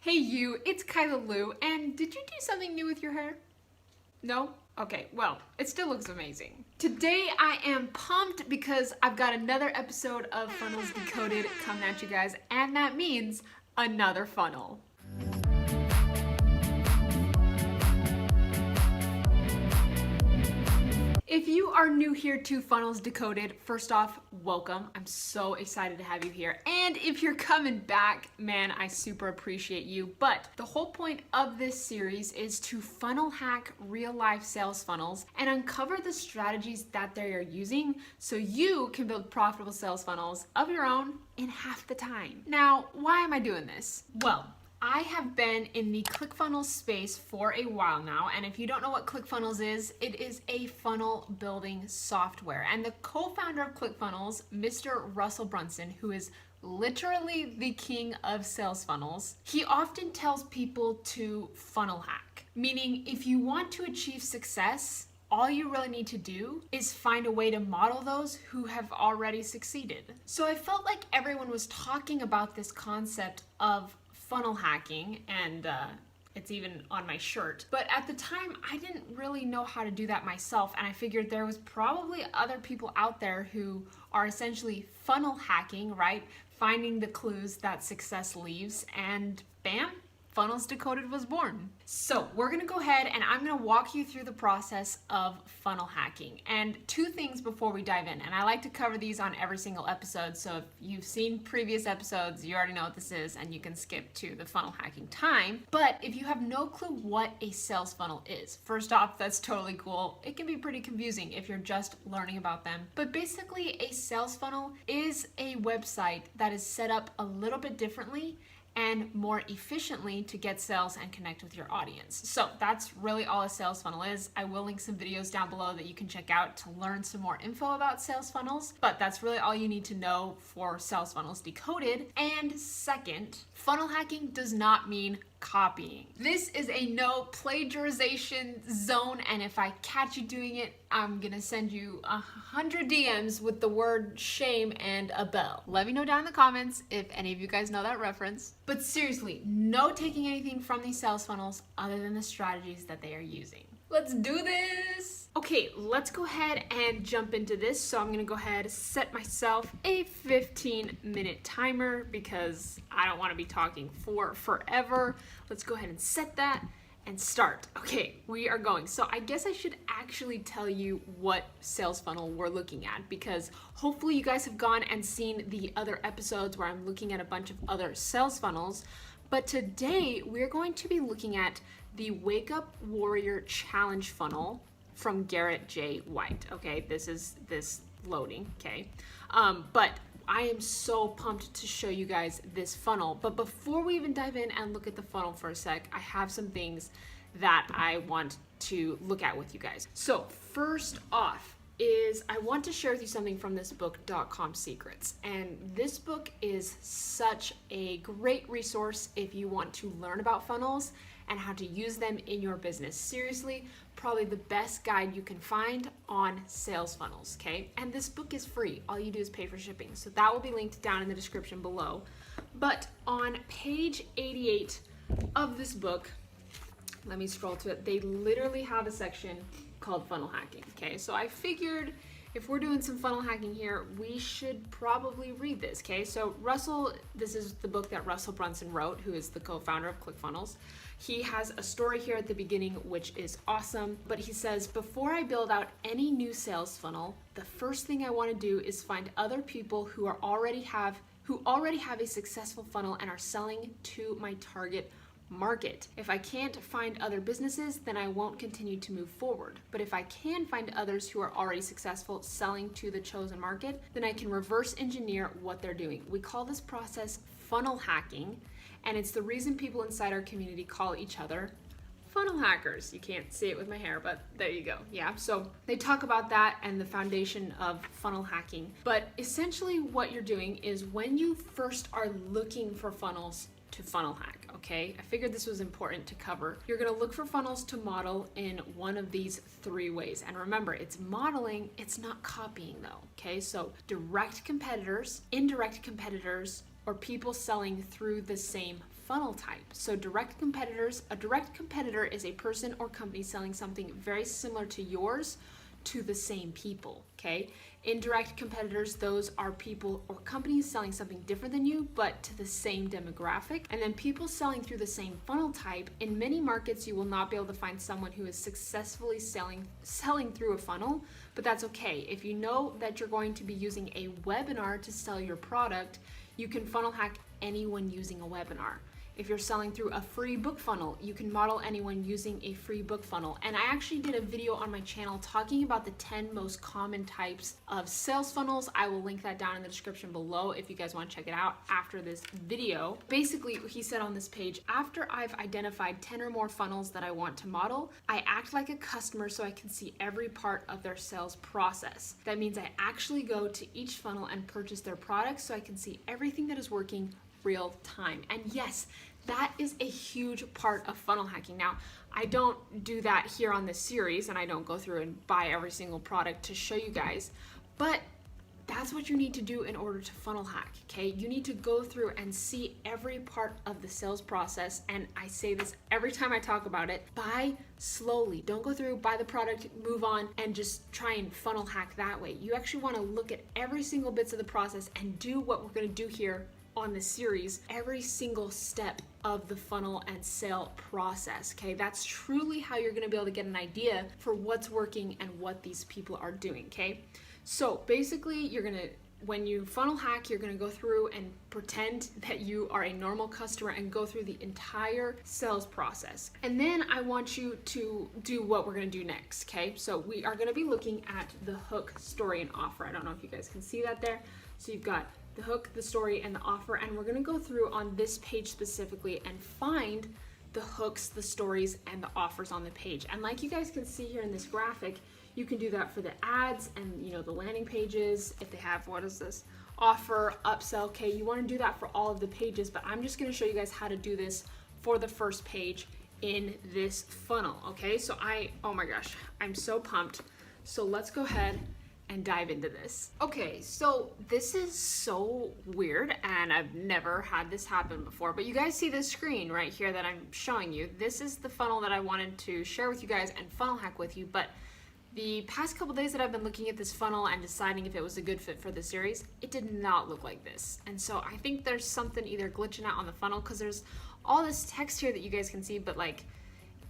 Hey you, it's Kyla Lou, and did you do something new with your hair? No? Okay, well, it still looks amazing. Today I am pumped because I've got another episode of Funnels Decoded coming at you guys, and that means another funnel. If you are new here to Funnels Decoded, first off, welcome. I'm so excited to have you here. And if you're coming back, man, I super appreciate you. But the whole point of this series is to funnel hack real life sales funnels and uncover the strategies that they are using so you can build profitable sales funnels of your own in half the time. Now, why am I doing this? Well, I have been in the ClickFunnels space for a while now, and if you don't know what ClickFunnels is, it is a funnel building software. And the co-founder of ClickFunnels, Mr. Russell Brunson, who is literally the king of sales funnels, he often tells people to funnel hack, meaning if you want to achieve success, all you really need to do is find a way to model those who have already succeeded. So I felt like everyone was talking about this concept of funnel hacking, and it's even on my shirt. But at the time, I didn't really know how to do that myself, and I figured there was probably other people out there who are essentially funnel hacking, right? Finding the clues that success leaves, and bam, Funnels Decoded was born. So we're gonna go ahead and I'm gonna walk you through the process of funnel hacking. And two things before we dive in, and I like to cover these on every single episode, so if you've seen previous episodes, you already know what this is and you can skip to the funnel hacking time. But if you have no clue what a sales funnel is, first off, that's totally cool. It can be pretty confusing if you're just learning about them. But basically, a sales funnel is a website that is set up a little bit differently and more efficiently to get sales and connect with your audience. So that's really all a sales funnel is. I will link some videos down below that you can check out to learn some more info about sales funnels, but that's really all you need to know for Sales Funnels Decoded. And second, funnel hacking does not mean copying. This is a no plagiarization zone, and if I catch you doing it, I'm gonna send you 100 DMs with the word shame and a bell. Let me know down in the comments if any of you guys know that reference. But seriously, no taking anything from these sales funnels other than the strategies that they are using. Let's do this! Okay, let's go ahead and jump into this. So I'm gonna go ahead and set myself a 15-minute timer because I don't wanna be talking for forever. Let's go ahead and set that and start. Okay, we are going. So I guess I should actually tell you what sales funnel we're looking at, because hopefully you guys have gone and seen the other episodes where I'm looking at a bunch of other sales funnels. But today we're going to be looking at the Wake Up Warrior Challenge funnel from Garret J. White. Okay, this is this loading, okay? But I am so pumped to show you guys this funnel. But before we even dive in and look at the funnel for a sec, I have some things that I want to look at with you guys. So first off is I want to share with you something from this book, .com Secrets. And this book is such a great resource if you want to learn about funnels and how to use them in your business. Seriously, probably the best guide you can find on sales funnels, okay? And this book is free. All you do is pay for shipping. So that will be linked down in the description below. But on page 88 of this book, let me scroll to it, they literally have a section called funnel hacking, okay? So I figured if we're doing some funnel hacking here, we should probably read this, okay? So Russell, this is the book that Russell Brunson wrote, who is the co-founder of ClickFunnels. He has a story here at the beginning, which is awesome, but he says, before I build out any new sales funnel, the first thing I want to do is find other people who already have a successful funnel and are selling to my target market. If I can't find other businesses, then I won't continue to move forward. But if I can find others who are already successful selling to the chosen market, then I can reverse engineer what they're doing. We call this process funnel hacking, and it's the reason people inside our community call each other funnel hackers. You can't see it with my hair, but there you go. Yeah, so they talk about that and the foundation of funnel hacking. But essentially what you're doing is when you first are looking for funnels to funnel hack, okay? I figured this was important to cover. You're gonna look for funnels to model in one of these three ways. And remember, it's modeling, it's not copying though, okay? So direct competitors, indirect competitors, or people selling through the same funnel type. So direct competitors, a direct competitor is a person or company selling something very similar to yours to the same people, okay? Indirect competitors, those are people or companies selling something different than you, but to the same demographic. And then people selling through the same funnel type. In many markets, you will not be able to find someone who is successfully selling through a funnel, but that's okay. If you know that you're going to be using a webinar to sell your product, you can funnel hack anyone using a webinar. If you're selling through a free book funnel, you can model anyone using a free book funnel. And I actually did a video on my channel talking about the 10 most common types of sales funnels. I will link that down in the description below if you guys want to check it out after this video. Basically, he said on this page, after I've identified 10 or more funnels that I want to model, I act like a customer so I can see every part of their sales process. That means I actually go to each funnel and purchase their products so I can see everything that is working real time. And yes, that is a huge part of funnel hacking. Now, I don't do that here on this series, and I don't go through and buy every single product to show you guys, but that's what you need to do in order to funnel hack, okay? You need to go through and see every part of the sales process, and I say this every time I talk about it, buy slowly. Don't go through, buy the product, move on, and just try and funnel hack that way. You actually wanna look at every single bits of the process and do what we're gonna do here on this series, every single step of the funnel and sale process, okay? That's truly how you're gonna be able to get an idea for what's working and what these people are doing, okay? So basically, when you funnel hack, you're gonna go through and pretend that you are a normal customer and go through the entire sales process. And then I want you to do what we're gonna do next, okay? So we are gonna be looking at the hook, story, and offer. I don't know if you guys can see that there. So you've got the hook, the story, and the offer, and we're gonna go through on this page specifically and find the hooks, the stories, and the offers on the page. And like you guys can see here in this graphic, you can do that for the ads and the landing pages. If they have, what is this? Offer, upsell, okay? You wanna do that for all of the pages, but I'm just gonna show you guys how to do this for the first page in this funnel, okay? So oh my gosh, I'm so pumped. So let's go ahead and dive into this. Okay, so this is so weird and I've never had this happen before, but you guys see this screen right here that I'm showing you. This is the funnel that I wanted to share with you guys and funnel hack with you, but the past couple days that I've been looking at this funnel and deciding if it was a good fit for the series, it did not look like this. And so I think there's something either glitching out on the funnel because there's all this text here that you guys can see, but like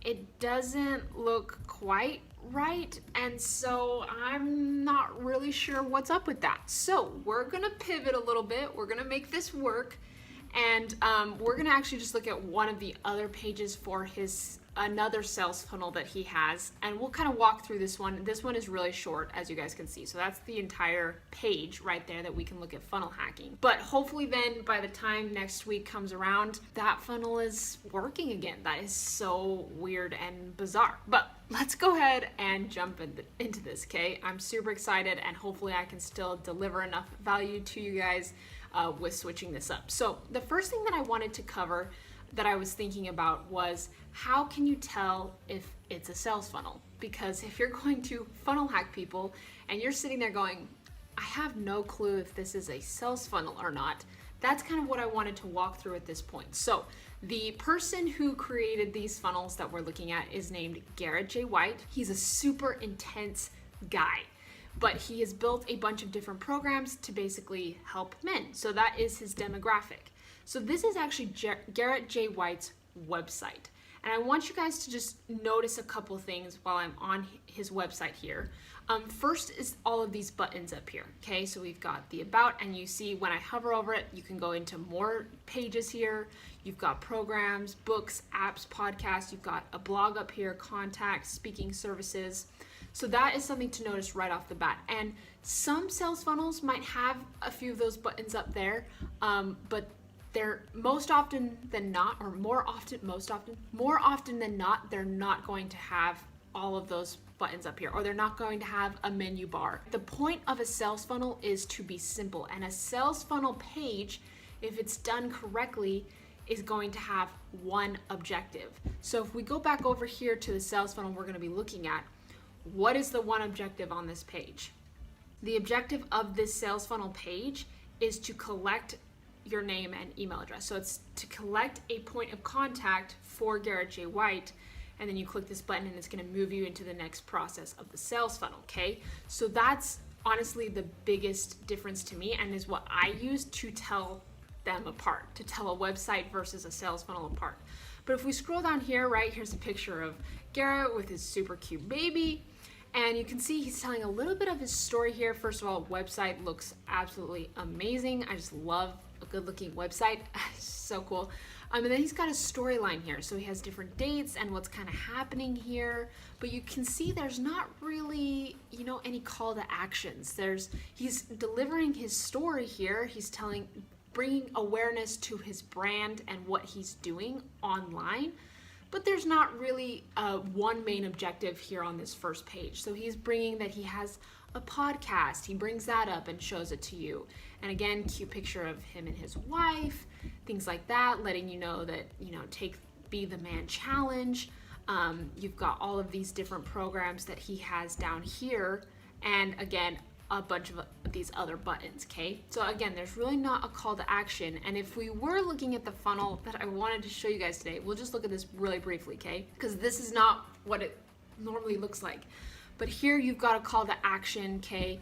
it doesn't look quite right, and so I'm not really sure what's up with that. So we're gonna pivot a little bit, we're gonna make this work, and we're gonna actually just look at one of the other pages for another sales funnel that he has, and we'll kind of walk through this one. This one is really short, as you guys can see, so that's the entire page right there that we can look at funnel hacking. But hopefully then by the time next week comes around, that funnel is working again. That is so weird and bizarre, but let's go ahead and jump into this, okay? I'm super excited, and hopefully I can still deliver enough value to you guys with switching this up. So the first thing that I wanted to cover that I was thinking about was, how can you tell if it's a sales funnel? Because if you're going to funnel hack people and you're sitting there going, I have no clue if this is a sales funnel or not, that's kind of what I wanted to walk through at this point. So the person who created these funnels that we're looking at is named Garret J. White. He's a super intense guy, but he has built a bunch of different programs to basically help men. So that is his demographic. So this is actually Garret J. White's website. And I want you guys to just notice a couple things while I'm on his website here. First is all of these buttons up here, okay? So we've got the about, and you see when I hover over it, you can go into more pages here. You've got programs, books, apps, podcasts. You've got a blog up here, contacts, speaking services. So that is something to notice right off the bat. And some sales funnels might have a few of those buttons up there, but they're more often than not, they're not going to have all of those buttons up here, or they're not going to have a menu bar. The point of a sales funnel is to be simple, and a sales funnel page, if it's done correctly, is going to have one objective. So if we go back over here to the sales funnel we're going to be looking at, what is the one objective on this page? The objective of this sales funnel page is to collect your name and email address. So it's to collect a point of contact for Garret J. White, and then you click this button and it's going to move you into the next process of the sales funnel, okay? So that's honestly the biggest difference to me, and is what I use to tell them apart, to tell a website versus a sales funnel apart. But if we scroll down here, right, here's a picture of Garret with his super cute baby. And you can see he's telling a little bit of his story here. First of all, website looks absolutely amazing. I just love a good looking website. So cool. And then he's got a storyline here. So he has different dates and what's kind of happening here. But you can see there's not really, any call to actions. He's delivering his story here. He's bringing awareness to his brand and what he's doing online. But there's not really one main objective here on this first page. So he's bringing that he has a podcast. He brings that up and shows it to you. And again, cute picture of him and his wife, things like that, letting you know that, Be the Man Challenge. You've got all of these different programs that he has down here. And again, a bunch of these other buttons, okay? So again, there's really not a call to action. And if we were looking at the funnel that I wanted to show you guys today, we'll just look at this really briefly, okay? Because this is not what it normally looks like. But here you've got a call to action, okay?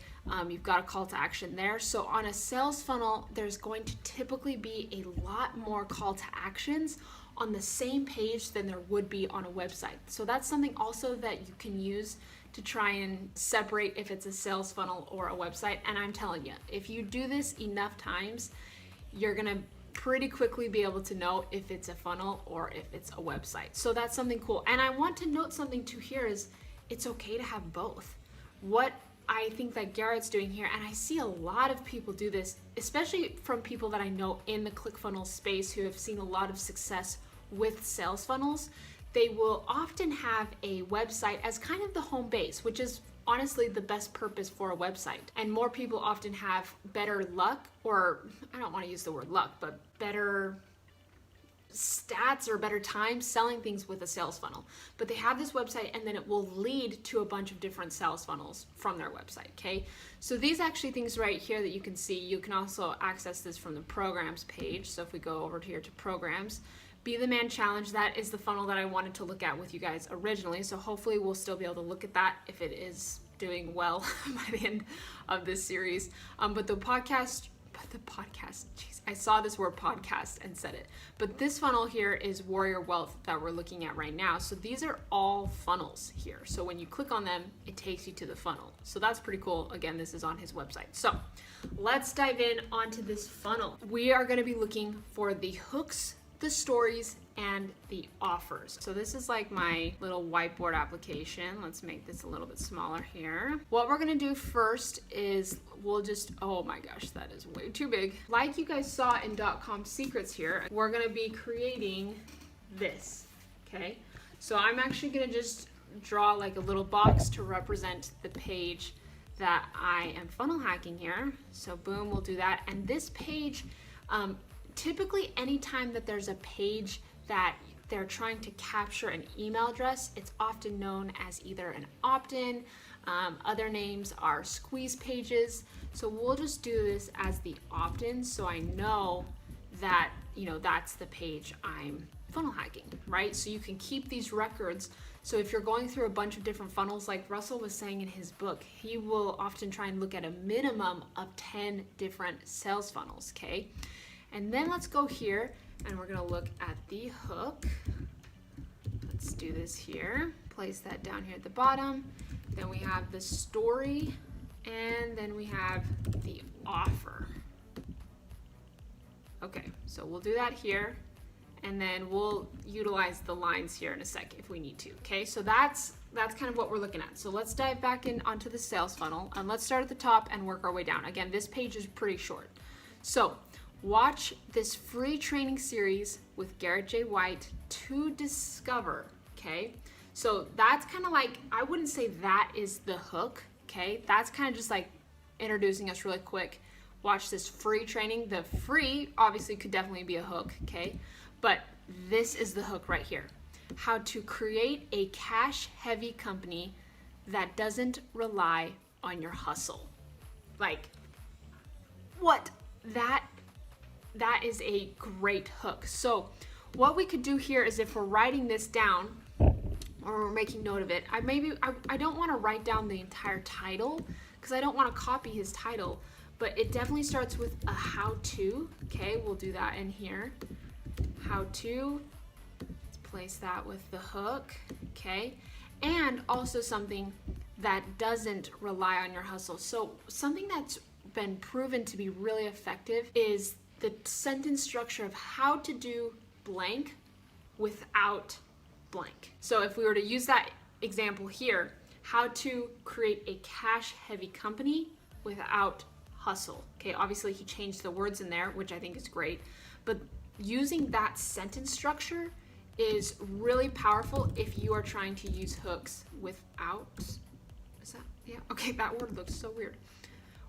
You've got a call to action there. So on a sales funnel, there's going to typically be a lot more call to actions on the same page than there would be on a website. So that's something also that you can use to try and separate if it's a sales funnel or a website. And I'm telling you, if you do this enough times, you're gonna pretty quickly be able to know if it's a funnel or if it's a website. So that's something cool. And I want to note something too here is it's okay to have both. What I think that Garret's doing here, and I see a lot of people do this, especially from people that I know in the ClickFunnels space who have seen a lot of success with sales funnels, they will often have a website as kind of the home base, which is honestly the best purpose for a website. And more people often have better luck, or I don't want to use the word luck, but better stats or better time selling things with a sales funnel. But they have this website and then it will lead to a bunch of different sales funnels from their website, okay? So these actually things right here that you can see, you can also access this from the programs page. So if we go over here to programs, Be the Man Challenge, that is the funnel that I wanted to look at with you guys originally. So hopefully we'll still be able to look at that if it is doing well by the end of this series. But the podcast, jeez, I saw this word podcast and said it. But this funnel here is Warrior Wealth that we're looking at right now. So these are all funnels here. So when you click on them, it takes you to the funnel. So that's pretty cool. Again, this is on his website. So let's dive in onto this funnel. We are going to be looking for the hooks, the stories, and the offers. So this is like my little whiteboard application. Let's make this a little bit smaller here. What we're gonna do first is we'll just, oh my gosh, that is way too big. Like you guys saw in .com secrets here, we're gonna be creating this, okay? So I'm actually gonna just draw like a little box to represent the page that I am funnel hacking here. So boom, we'll do that. And this page, typically anytime that there's a page that they're trying to capture an email address, it's often known as either an opt-in, other names are squeeze pages. So we'll just do this as the opt-in so I know that, that's the page I'm funnel hacking, right? So you can keep these records. So if you're going through a bunch of different funnels, like Russell was saying in his book, he will often try and look at a minimum of 10 different sales funnels, okay? And then let's go here and we're gonna look at the hook. Let's do this here. Place that down here at the bottom. Then we have the story and then we have the offer. Okay, so we'll do that here and then we'll utilize the lines here in a sec if we need to, okay? So that's kind of what we're looking at. So let's dive back in onto the sales funnel and let's start at the top and work our way down. Again, this page is pretty short. So watch this free training series with Garret J. White to discover, okay? So that's kind of like, I wouldn't say that is the hook, okay? That's kind of just like introducing us really quick. Watch this free training. The free obviously could definitely be a hook, okay? But this is the hook right here. How to create a cash-heavy company that doesn't rely on your hustle. Like, what? That that is a great hook. So what we could do here is, if we're writing this down or we're making note of it, I don't want to write down the entire title because I don't want to copy his title, but it definitely starts with a how-to. Okay, we'll do that in here. How-to, let's place that with the hook, okay? And also something that doesn't rely on your hustle. So something that's been proven to be really effective is the sentence structure of how to do blank without blank. So if we were to use that example here, how to create a cash-heavy company without hustle. Okay, obviously he changed the words in there, which I think is great, but using that sentence structure is really powerful if you are trying to use hooks without, is that, yeah, okay, that word looks so weird.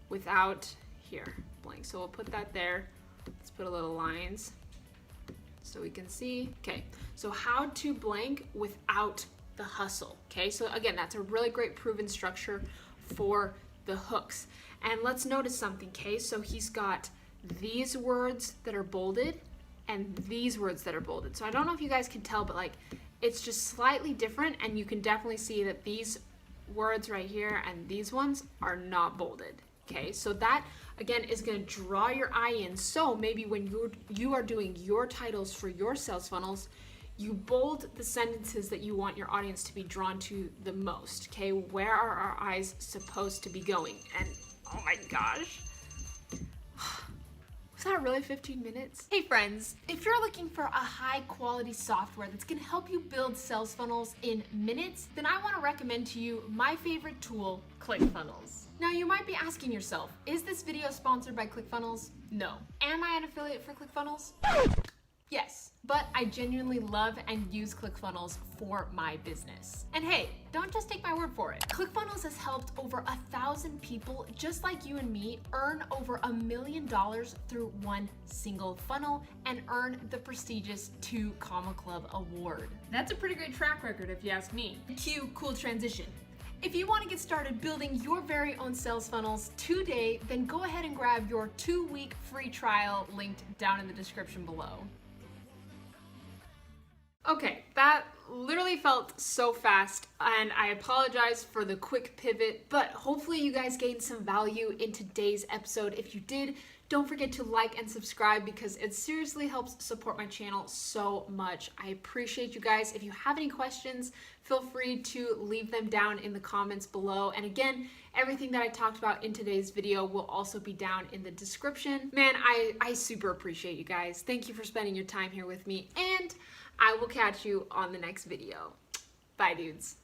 Without here, blank. So we'll put that there. Let's put a little lines so we can see. Okay, so how to blank without the hustle. Okay, so again, that's a really great proven structure for the hooks. And let's notice something, okay? So he's got these words that are bolded and these words that are bolded. So I don't know if you guys can tell, but like it's just slightly different, and you can definitely see that these words right here and these ones are not bolded. Okay, so that again is going to draw your eye in. So maybe when you are doing your titles for your sales funnels, you bold the sentences that you want your audience to be drawn to the most. Okay, where are our eyes supposed to be going? And oh my gosh, was that really 15 minutes? Hey friends, if you're looking for a high quality software that's gonna help you build sales funnels in minutes, then I wanna recommend to you my favorite tool, ClickFunnels. Now you might be asking yourself, is this video sponsored by ClickFunnels? No. Am I an affiliate for ClickFunnels? Yes, but I genuinely love and use ClickFunnels for my business. And hey, don't just take my word for it. ClickFunnels has helped over 1,000 people just like you and me earn over $1 million through one single funnel and earn the prestigious 2 Comma Club award. That's a pretty great track record if you ask me. Cue cool transition. If you want to get started building your very own sales funnels today, then go ahead and grab your 2-week free trial linked down in the description below. Okay, that literally felt so fast, and I apologize for the quick pivot, but hopefully you guys gained some value in today's episode. If you did, don't forget to like and subscribe because it seriously helps support my channel so much. I appreciate you guys. If you have any questions, feel free to leave them down in the comments below. And again, everything that I talked about in today's video will also be down in the description. Man, I super appreciate you guys. Thank you for spending your time here with me, and I will catch you on the next video. Bye, dudes.